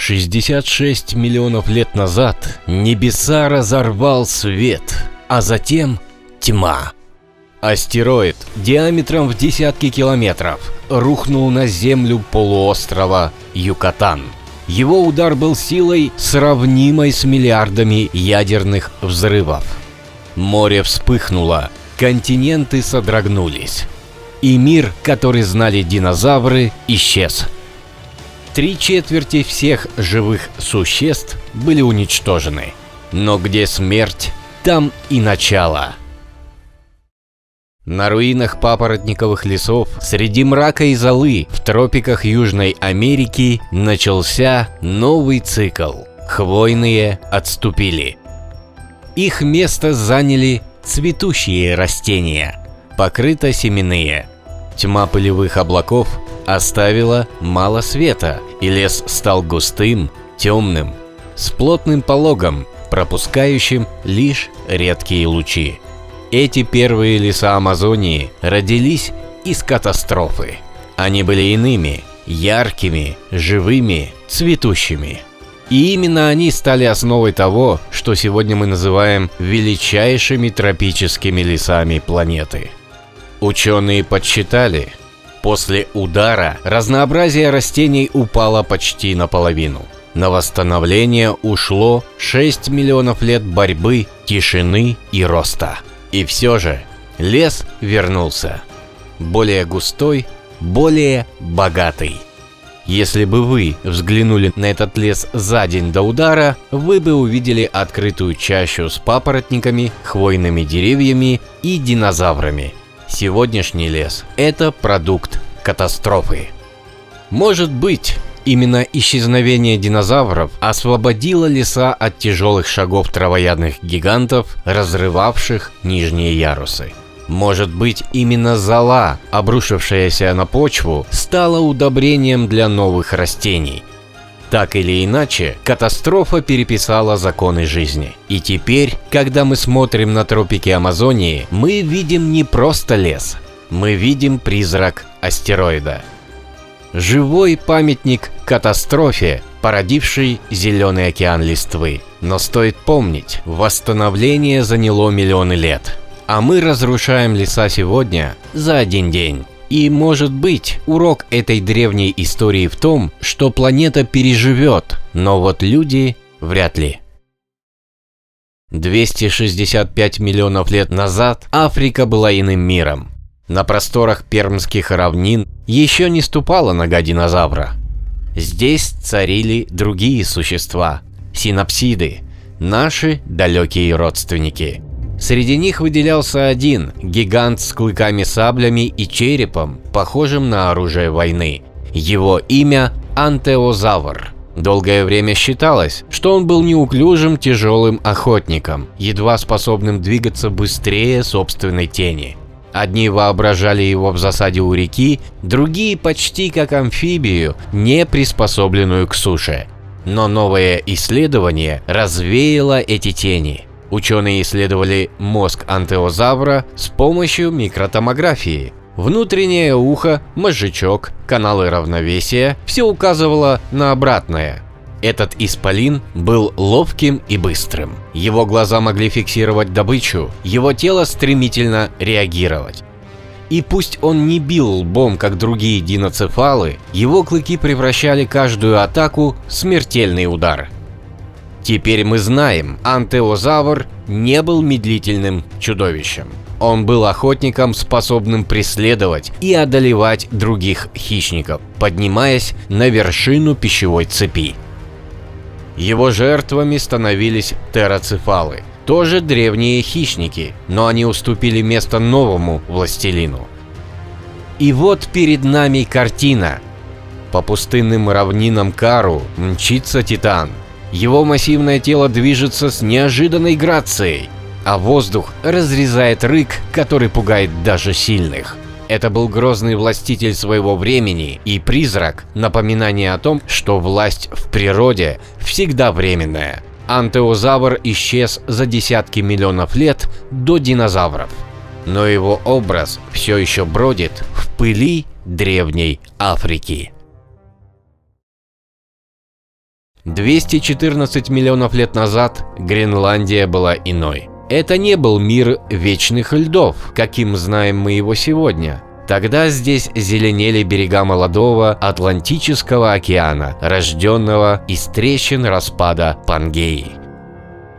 66 миллионов лет назад небеса разорвал свет, а затем тьма. Астероид диаметром в десятки километров рухнул на землю полуострова Юкатан. Его удар был силой, сравнимой с миллиардами ядерных взрывов. Море вспыхнуло, континенты содрогнулись, и мир, который знали динозавры, исчез. 3/4 всех живых существ были уничтожены. Но где смерть, там и начало. На руинах папоротниковых лесов, среди мрака и золы, в тропиках Южной Америки начался новый цикл. Хвойные отступили. Их место заняли цветущие растения, покрытосеменные. Тьма пылевых облаков оставила мало света, и лес стал густым, темным, с плотным пологом, пропускающим лишь редкие лучи. Эти первые леса Амазонии родились из катастрофы. Они были иными, яркими, живыми, цветущими. И именно они стали основой того, что сегодня мы называем величайшими тропическими лесами планеты. Ученые подсчитали, после удара разнообразие растений упало почти наполовину. На восстановление ушло 6 миллионов лет борьбы, тишины и роста. И все же лес вернулся. Более густой, более богатый. Если бы вы взглянули на этот лес за день до удара, вы бы увидели открытую чащу с папоротниками, хвойными деревьями и динозаврами. Сегодняшний лес – это продукт катастрофы. Может быть, именно исчезновение динозавров освободило леса от тяжелых шагов травоядных гигантов, разрывавших нижние ярусы. Может быть, именно зола, обрушившаяся на почву, стала удобрением для новых растений. Так или иначе, катастрофа переписала законы жизни. И теперь, когда мы смотрим на тропики Амазонии, мы видим не просто лес, мы видим призрак астероида. Живой памятник катастрофе, породившей зеленый океан листвы. Но стоит помнить, восстановление заняло миллионы лет. А мы разрушаем леса сегодня за один день. И может быть, урок этой древней истории в том, что планета переживет, но вот люди вряд ли. 265 миллионов лет назад Африка была иным миром. На просторах пермских равнин еще не ступала нога динозавра. Здесь царили другие существа – синапсиды, наши далекие родственники. Среди них выделялся один – гигант с клыками-саблями и черепом, похожим на оружие войны. Его имя – антеозавр. Долгое время считалось, что он был неуклюжим тяжелым охотником, едва способным двигаться быстрее собственной тени. Одни воображали его в засаде у реки, другие почти как амфибию, не приспособленную к суше. Но новое исследование развеяло эти тени. Ученые исследовали мозг антеозавра с помощью микротомографии. Внутреннее ухо, мозжечок, каналы равновесия – все указывало на обратное. Этот исполин был ловким и быстрым. Его глаза могли фиксировать добычу, его тело стремительно реагировать. И пусть он не бил лбом, как другие диноцефалы, его клыки превращали каждую атаку в смертельный удар. Теперь мы знаем, антеозавр не был медлительным чудовищем. Он был охотником, способным преследовать и одолевать других хищников, поднимаясь на вершину пищевой цепи. Его жертвами становились тероцефалы, тоже древние хищники, но они уступили место новому властелину. И вот перед нами картина. По пустынным равнинам Кару мчится Титан. Его массивное тело движется с неожиданной грацией, а воздух разрезает рык, который пугает даже сильных. Это был грозный властитель своего времени и призрак, напоминание о том, что власть в природе всегда временная. Антеозавр исчез за десятки миллионов лет до динозавров, но его образ все еще бродит в пыли древней Африки. 214 миллионов лет назад Гренландия была иной. Это не был мир вечных льдов, каким знаем мы его сегодня. Тогда здесь зеленели берега молодого Атлантического океана, рожденного из трещин распада Пангеи.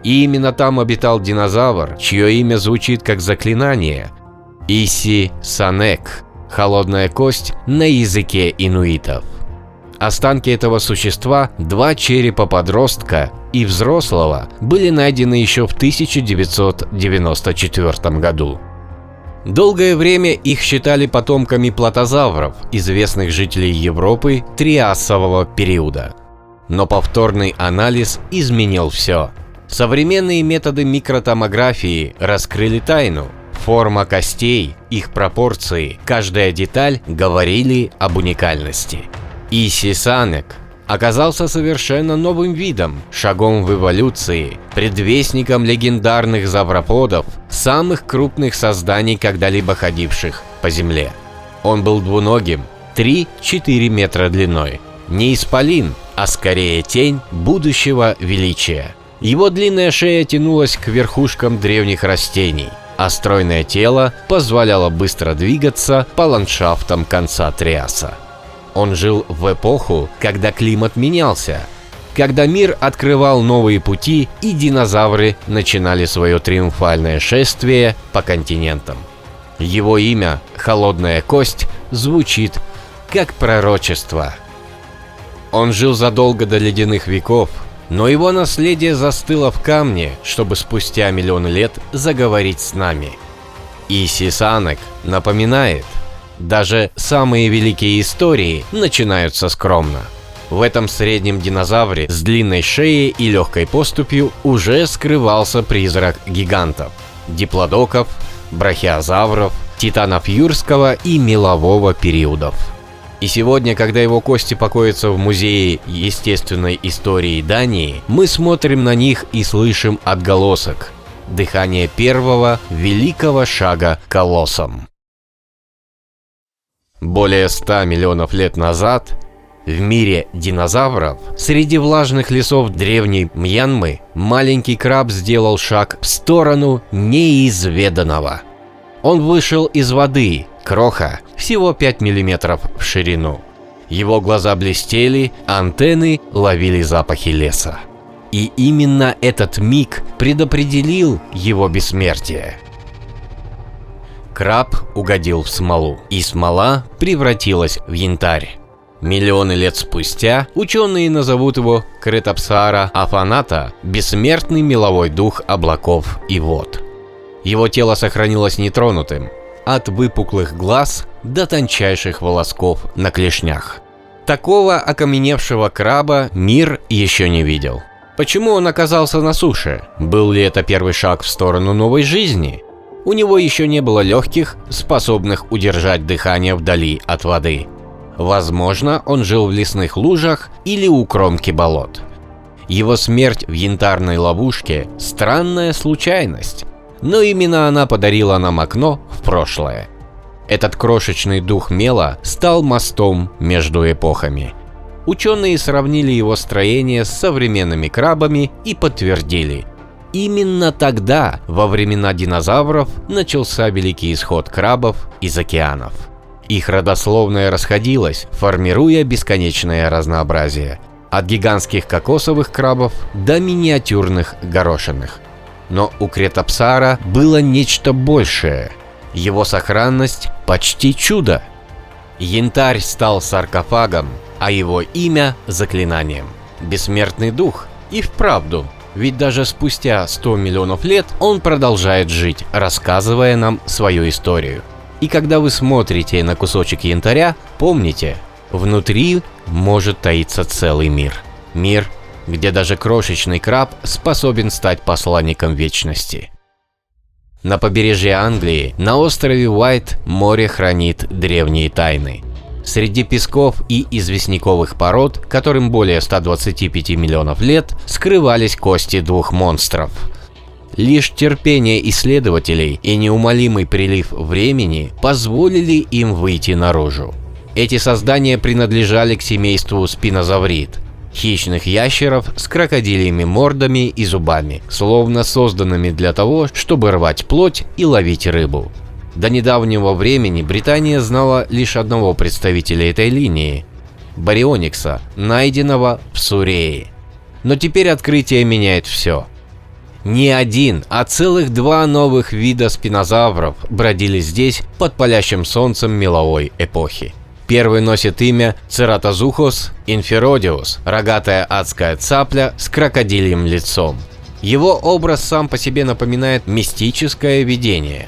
И именно там обитал динозавр, чье имя звучит как заклинание – Иси-Санек, холодная кость на языке инуитов. Останки этого существа, два черепа подростка и взрослого, были найдены еще в 1994 году. Долгое время их считали потомками платозавров, известных жителей Европы триасового периода. Но повторный анализ изменил все. Современные методы микротомографии раскрыли тайну. Форма костей, их пропорции, каждая деталь говорили об уникальности. Иси-Санек оказался совершенно новым видом, шагом в эволюции, предвестником легендарных завроподов, самых крупных созданий, когда-либо ходивших по Земле. Он был двуногим, 3-4 метра длиной. Не исполин, а скорее тень будущего величия. Его длинная шея тянулась к верхушкам древних растений, а стройное тело позволяло быстро двигаться по ландшафтам конца Триаса. Он жил в эпоху, когда климат менялся, когда мир открывал новые пути и динозавры начинали свое триумфальное шествие по континентам. Его имя, холодная кость, звучит как пророчество. Он жил задолго до ледяных веков, но его наследие застыло в камне, чтобы спустя миллионы лет заговорить с нами. Иси-Санек напоминает: даже самые великие истории начинаются скромно. В этом среднем динозавре с длинной шеей и легкой поступью уже скрывался призрак гигантов – диплодоков, брахиозавров, титанов юрского и мелового периодов. И сегодня, когда его кости покоятся в Музее естественной истории Дании, мы смотрим на них и слышим отголосок – дыхание первого великого шага колоссом. Более 100 миллионов лет назад в мире динозавров, среди влажных лесов древней Мьянмы, маленький краб сделал шаг в сторону неизведанного. Он вышел из воды, кроха, всего 5 миллиметров в ширину. Его глаза блестели, антенны ловили запахи леса. И именно этот миг предопределил его бессмертие. Краб угодил в смолу, и смола превратилась в янтарь. Миллионы лет спустя ученые назовут его Кретопсара афаната – бессмертный меловой дух облаков и вод. Его тело сохранилось нетронутым, от выпуклых глаз до тончайших волосков на клешнях. Такого окаменевшего краба мир еще не видел. Почему он оказался на суше? Был ли это первый шаг в сторону новой жизни? У него еще не было легких, способных удержать дыхание вдали от воды. Возможно, он жил в лесных лужах или у кромки болот. Его смерть в янтарной ловушке – странная случайность, но именно она подарила нам окно в прошлое. Этот крошечный дух мела стал мостом между эпохами. Ученые сравнили его строение с современными крабами и подтвердили – именно тогда, во времена динозавров, начался великий исход крабов из океанов. Их родословная расходилась, формируя бесконечное разнообразие, от гигантских кокосовых крабов до миниатюрных горошинных. Но у Кретопсара было нечто большее. Его сохранность почти чудо. Янтарь стал саркофагом, а его имя – заклинанием. Бессмертный дух и вправду. Ведь даже спустя 100 миллионов лет он продолжает жить, рассказывая нам свою историю. И когда вы смотрите на кусочек янтаря, помните, внутри может таиться целый мир. Мир, где даже крошечный краб способен стать посланником вечности. На побережье Англии, на острове Уайт, море хранит древние тайны. Среди песков и известняковых пород, которым более 125 миллионов лет, скрывались кости двух монстров. Лишь терпение исследователей и неумолимый прилив времени позволили им выйти наружу. Эти создания принадлежали к семейству спинозаврид. хищных ящеров с крокодильями мордами и зубами, словно созданными для того, чтобы рвать плоть и ловить рыбу. До недавнего времени Британия знала лишь одного представителя этой линии – Барионикса, найденного в Суррее. Но теперь открытие меняет все. Не один, а целых два новых вида спинозавров бродили здесь под палящим солнцем меловой эпохи. Первый носит имя Цератозухос инферодиус, рогатая адская цапля с крокодильем лицом. Его образ сам по себе напоминает мистическое видение.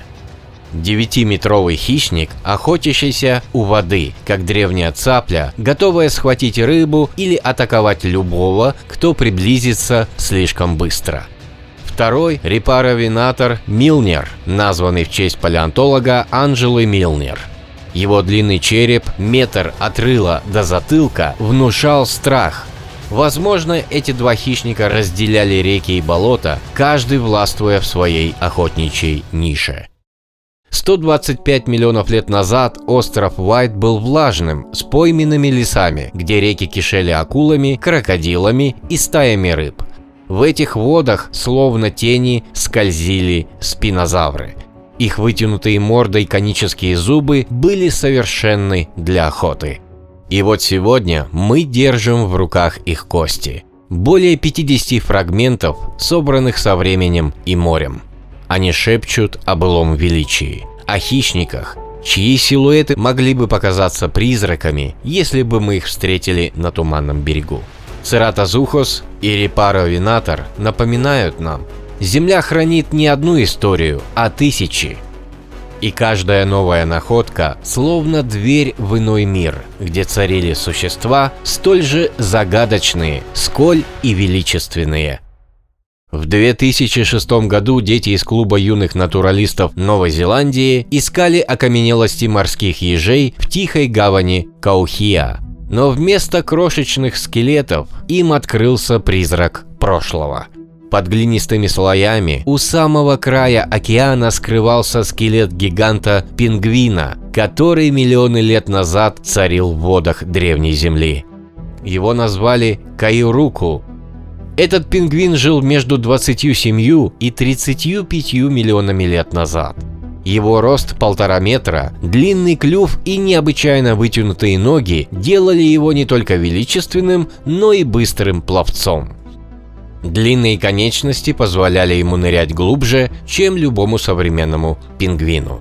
9-метровый хищник, охотящийся у воды, как древняя цапля, готовая схватить рыбу или атаковать любого, кто приблизится слишком быстро. Второй – репаровинатор Милнер, названный в честь палеонтолога Анджелы Милнер. Его длинный череп, метр от рыла до затылка, внушал страх. Возможно, эти два хищника разделяли реки и болота, каждый властвуя в своей охотничьей нише. 125 миллионов лет назад остров Уайт был влажным, с пойменными лесами, где реки кишели акулами, крокодилами и стаями рыб. В этих водах, словно тени, скользили спинозавры. Их вытянутые мордой конические зубы были совершенны для охоты. И вот сегодня мы держим в руках их кости. Более 50 фрагментов, собранных со временем и морем. Они шепчут о былом величии, о хищниках, чьи силуэты могли бы показаться призраками, если бы мы их встретили на туманном берегу. Цератозухос и репаровинатор напоминают нам: Земля хранит не одну историю, а тысячи. И каждая новая находка словно дверь в иной мир, где царили существа столь же загадочные, сколь и величественные. В 2006 году дети из клуба юных натуралистов Новой Зеландии искали окаменелости морских ежей в тихой гавани Каухиа. Но вместо крошечных скелетов им открылся призрак прошлого. Под глинистыми слоями у самого края океана скрывался скелет гиганта-пингвина, который миллионы лет назад царил в водах древней Земли. Его назвали Кайруку. Этот пингвин жил между 27 и 35 миллионами лет назад. Его рост 1,5 метра, длинный клюв и необычайно вытянутые ноги делали его не только величественным, но и быстрым пловцом. Длинные конечности позволяли ему нырять глубже, чем любому современному пингвину.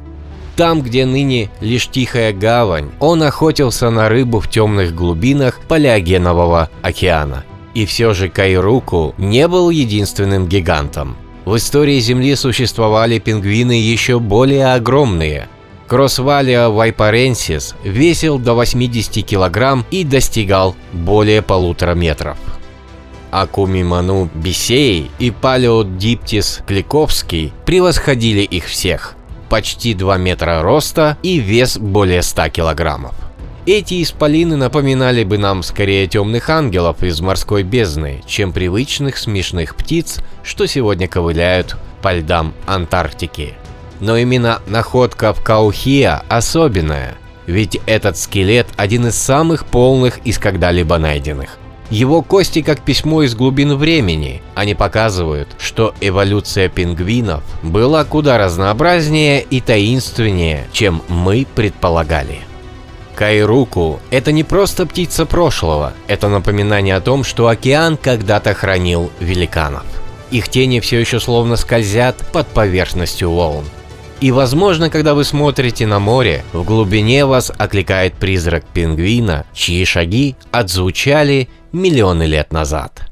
Там, где ныне лишь тихая гавань, он охотился на рыбу в темных глубинах Палеогенового океана. И все же Кайруку не был единственным гигантом. В истории Земли существовали пингвины еще более огромные. Кроссвалия вайпаренсис весил до 80 килограмм и достигал более 1,5 метров. Акумиману бисеи и Палеодиптис кликовский превосходили их всех. Почти 2 метра роста и вес более 100 килограммов. Эти исполины напоминали бы нам скорее темных ангелов из морской бездны, чем привычных смешных птиц, что сегодня ковыляют по льдам Антарктики. Но именно находка в Каухиа особенная, ведь этот скелет один из самых полных из когда-либо найденных. Его кости как письмо из глубин времени. Они показывают, что эволюция пингвинов была куда разнообразнее и таинственнее, чем мы предполагали. Кайруку – это не просто птица прошлого, это напоминание о том, что океан когда-то хранил великанов. Их тени все еще словно скользят под поверхностью волн. И возможно, когда вы смотрите на море, в глубине вас окликает призрак пингвина, чьи шаги отзвучали миллионы лет назад.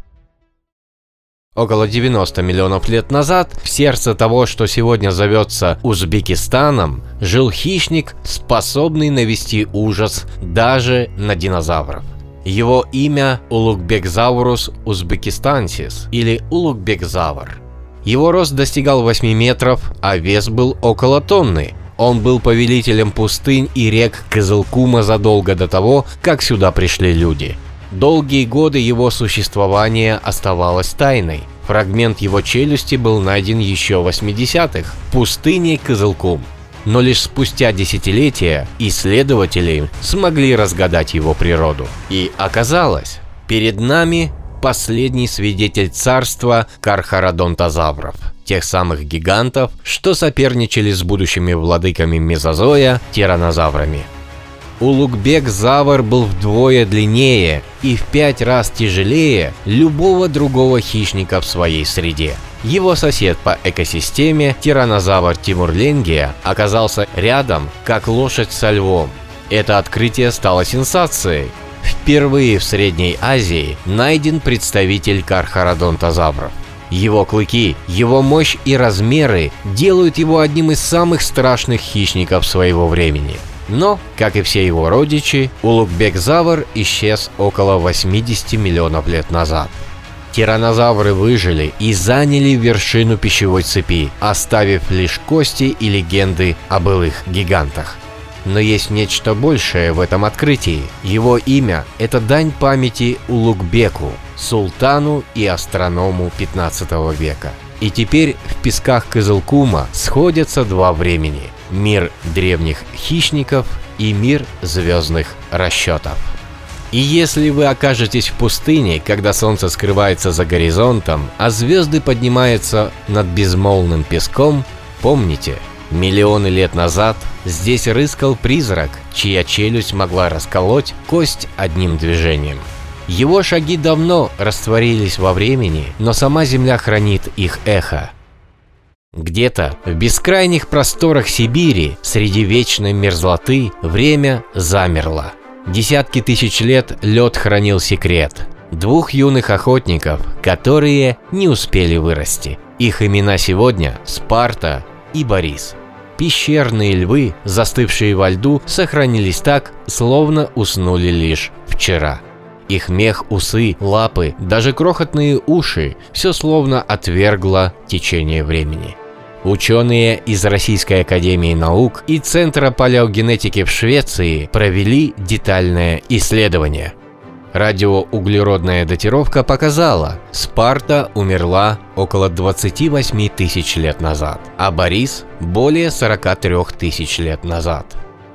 Около 90 миллионов лет назад в сердце того, что сегодня зовется Узбекистаном, жил хищник, способный навести ужас даже на динозавров. Его имя Улугбекзаурус узбекистансис или улугбекзавр. Его рост достигал 8 метров, а вес был около тонны. Он был повелителем пустынь и рек Кызылкума задолго до того, как сюда пришли люди. Долгие годы его существования оставалось тайной. Фрагмент его челюсти был найден еще в 80-х в пустыне Кызылкум. Но лишь спустя десятилетия исследователи смогли разгадать его природу. И оказалось, Перед нами последний свидетель царства кархародонтозавров, тех самых гигантов, что соперничали с будущими владыками мезозоя тираннозаврами. Улугбек-завр был вдвое длиннее и в 5 раз тяжелее любого другого хищника в своей среде. Его сосед по экосистеме, тираннозавр тимурленгия, оказался рядом, как лошадь со львом. Это открытие стало сенсацией. Впервые в Средней Азии найден представитель кархародонтозавров. Его клыки, его мощь и размеры делают его одним из самых страшных хищников своего времени. Но, как и все его родичи, улугбек-завр исчез около 80 миллионов лет назад. Тираннозавры выжили и заняли вершину пищевой цепи, оставив лишь кости и легенды о былых гигантах. Но есть нечто большее в этом открытии. Его имя – это дань памяти Улугбеку, султану и астроному 15 века. И теперь в песках Кызылкума сходятся два времени – мир древних хищников и мир звездных расчетов. И если вы окажетесь в пустыне, когда солнце скрывается за горизонтом, а звезды поднимаются над безмолвным песком, помните, миллионы лет назад здесь рыскал призрак, чья челюсть могла расколоть кость одним движением. Его шаги давно растворились во времени, но сама Земля хранит их эхо. Где-то в бескрайних просторах Сибири, среди вечной мерзлоты, время замерло. Десятки тысяч лет лед хранил секрет. Двух юных охотников, которые не успели вырасти. Их имена сегодня – Спарта и Борис. Пещерные львы, застывшие во льду, сохранились так, словно уснули лишь вчера. Их мех, усы, лапы, даже крохотные уши – все словно отвергло течение времени. Ученые из Российской академии наук и Центра палеогенетики в Швеции провели детальное исследование. Радиоуглеродная датировка показала, Спарта умерла около 28 тысяч лет назад, а Борис – более 43 тысяч лет назад.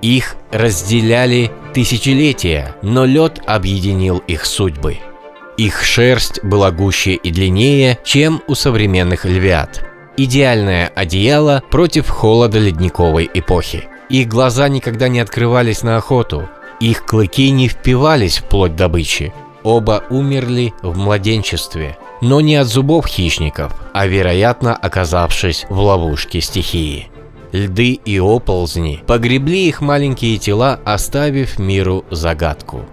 Их разделяли тысячелетия, но лед объединил их судьбы. Их шерсть была гуще и длиннее, чем у современных львят. Идеальное одеяло против холода ледниковой эпохи. Их глаза никогда не открывались на охоту. Их клыки не впивались в плоть добычи. Оба умерли в младенчестве, но не от зубов хищников, а, вероятно, оказавшись в ловушке стихии. Льды и оползни погребли их маленькие тела, оставив миру загадку.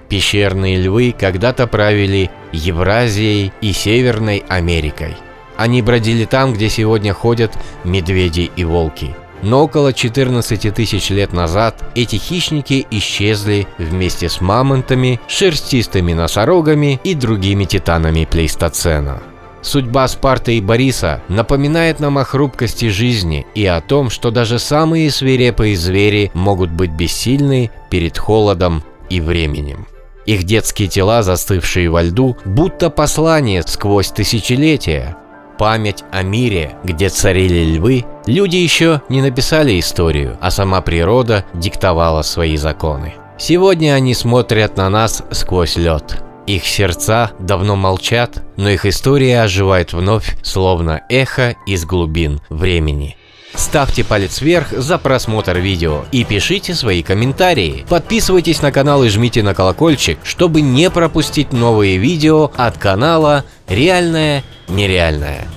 Пещерные львы когда-то правили Евразией и Северной Америкой. Они бродили там, где сегодня ходят медведи и волки. Но около 14 тысяч лет назад эти хищники исчезли вместе с мамонтами, шерстистыми носорогами и другими титанами плейстоцена. Судьба Спарты и Бориса напоминает нам о хрупкости жизни и о том, что даже самые свирепые звери могут быть бессильны перед холодом и временем. Их детские тела, застывшие во льду, будто послание сквозь тысячелетия. Память о мире, где царили львы, люди еще не написали историю, а сама природа диктовала свои законы. Сегодня они смотрят на нас сквозь лед. Их сердца давно молчат, но их история оживает вновь, словно эхо из глубин времени. Ставьте палец вверх за просмотр видео и пишите свои комментарии. Подписывайтесь на канал и жмите на колокольчик, чтобы не пропустить новые видео от канала «Реальное нереальное».